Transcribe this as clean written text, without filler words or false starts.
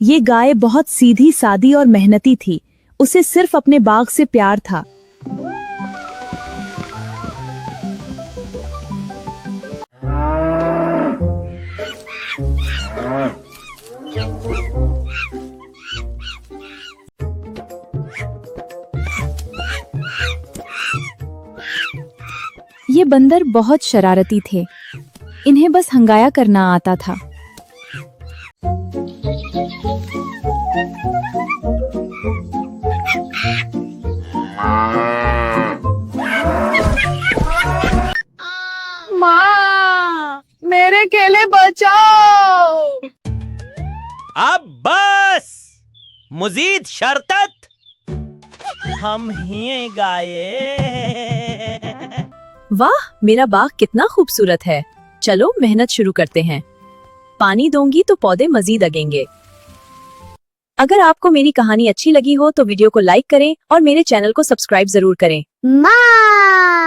ये गाय बहुत सीधी सादी और मेहनती थी। उसे सिर्फ अपने बाग से प्यार था। ये बंदर बहुत शरारती थे। इन्हें बस हंगाया करना आता था। माँ, मेरे केले बचाओ। अब बस, मजीद शरकत हम ही गाये। वाह, मेरा बाग कितना खूबसूरत है। चलो मेहनत शुरू करते हैं। पानी दूंगी तो पौधे मजीद उगेंगे। अगर आपको मेरी कहानी अच्छी लगी हो तो वीडियो को लाइक करें और मेरे चैनल को सब्सक्राइब जरूर करें। माँ।